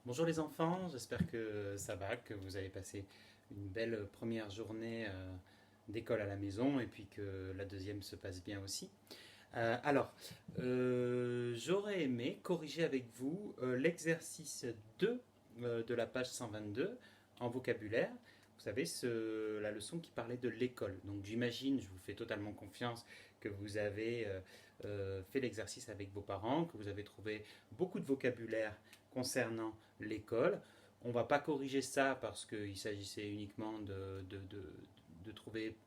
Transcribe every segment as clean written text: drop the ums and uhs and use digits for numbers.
Bonjour les enfants, j'espère que ça va, que vous avez passé une belle première journée d'école à la maison et puis que la deuxième se passe bien aussi. J'aurais aimé corriger avec vous l'exercice 2 de la page 122 en vocabulaire. Vous savez, la leçon qui parlait de l'école. Donc j'imagine, je vous fais totalement confiance, que vous avez fait l'exercice avec vos parents, que vous avez trouvé beaucoup de vocabulaire concernant l'école. On ne va pas corriger ça parce qu'il s'agissait uniquement de trouver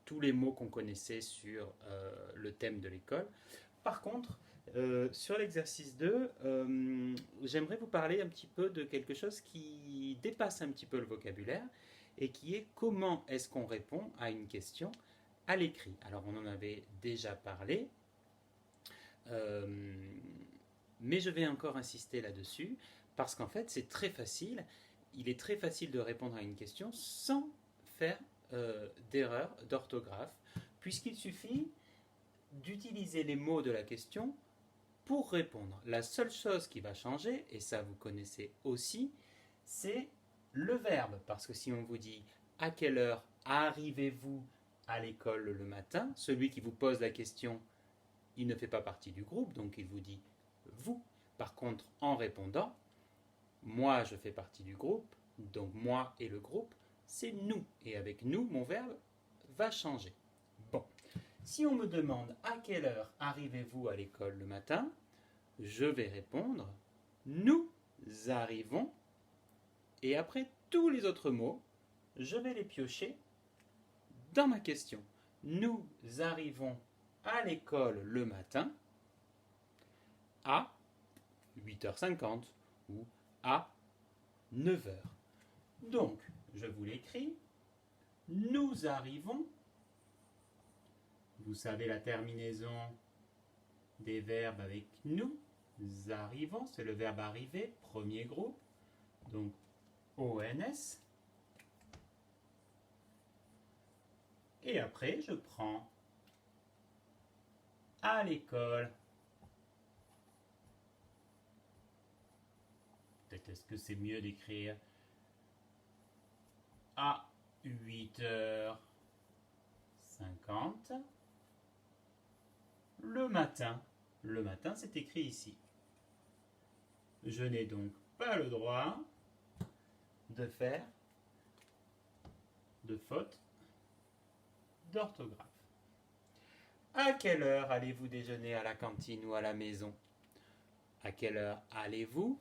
tous les mots qu'on connaissait sur le thème de l'école. Par contre, sur l'exercice 2, j'aimerais vous parler un petit peu de quelque chose qui dépasse un petit peu le vocabulaire et qui est comment est-ce qu'on répond à une question à l'écrit. Alors on en avait déjà parlé, euh, mais je vais encore insister là-dessus parce qu'en fait c'est très facile. Il est très facile de répondre à une question sans faire d'erreur d'orthographe, puisqu'il suffit d'utiliser les mots de la question pour répondre. La seule chose qui va changer, et ça vous connaissez aussi, c'est le verbe. Parce que si on vous dit à quelle heure arrivez-vous à l'école le matin, celui qui vous pose la question, il ne fait pas partie du groupe, donc il vous dit vous. Par contre, en répondant, moi je fais partie du groupe, donc moi et le groupe, c'est nous. Et avec nous, mon verbe va changer. Bon, si on me demande à quelle heure arrivez-vous à l'école le matin, je vais répondre nous arrivons et après tous les autres mots, je vais les piocher dans ma question. Nous arrivons à l'école le matin à 8h50 ou à 9h. Donc, je vous l'écris. Nous arrivons. Vous savez la terminaison des verbes avec nous. Arrivons, c'est le verbe arriver, premier groupe. Donc, ONS. Et après, je prends à l'école. Peut-être est-ce que c'est mieux d'écrire à 8h50 le matin. Le matin, c'est écrit ici. Je n'ai donc pas le droit de faire de faute d'orthographe. À quelle heure allez-vous déjeuner à la cantine ou à la maison? À quelle heure allez-vous?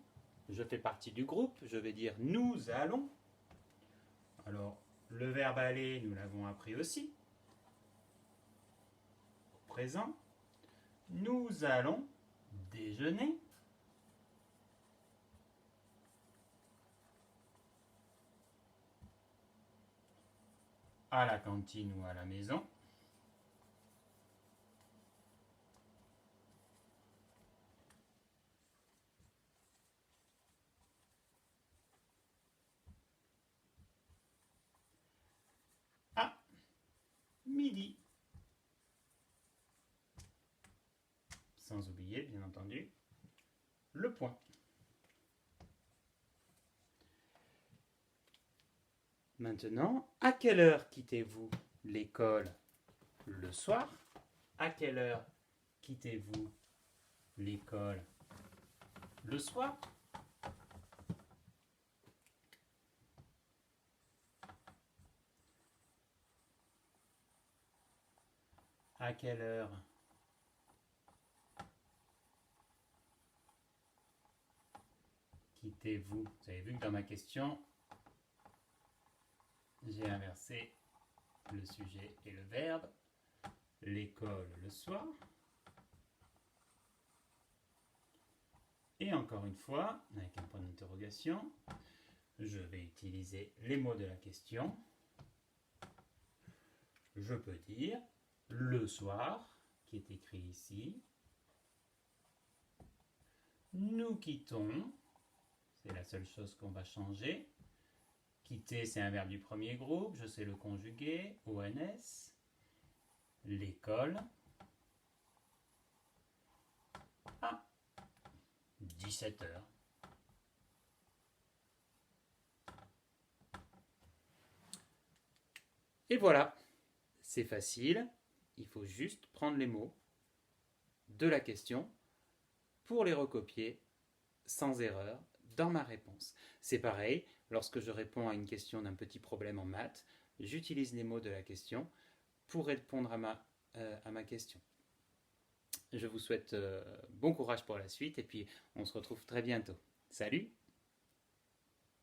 Je fais partie du groupe, je vais dire nous allons. Alors, le verbe aller, nous l'avons appris aussi. Au présent, nous allons déjeuner. À la cantine ou à la maison. À midi. Sans oublier, bien entendu, le point. Maintenant, à quelle heure quittez-vous l'école le soir? À quelle heure quittez-vous l'école le soir? À quelle heure quittez-vous? Vous avez vu que dans ma question, j'ai inversé le sujet et le verbe. L'école le soir. Et encore une fois, avec un point d'interrogation, je vais utiliser les mots de la question. Je peux dire le soir, qui est écrit ici. Nous quittons, c'est la seule chose qu'on va changer. Quitter, c'est un verbe du premier groupe, je sais le conjuguer, ONS. L'école à 17h. Et voilà, c'est facile, il faut juste prendre les mots de la question pour les recopier sans erreur dans ma réponse. C'est pareil, lorsque je réponds à une question d'un petit problème en maths, j'utilise les mots de la question pour répondre à ma question. Je vous souhaite bon courage pour la suite et puis on se retrouve très bientôt. Salut!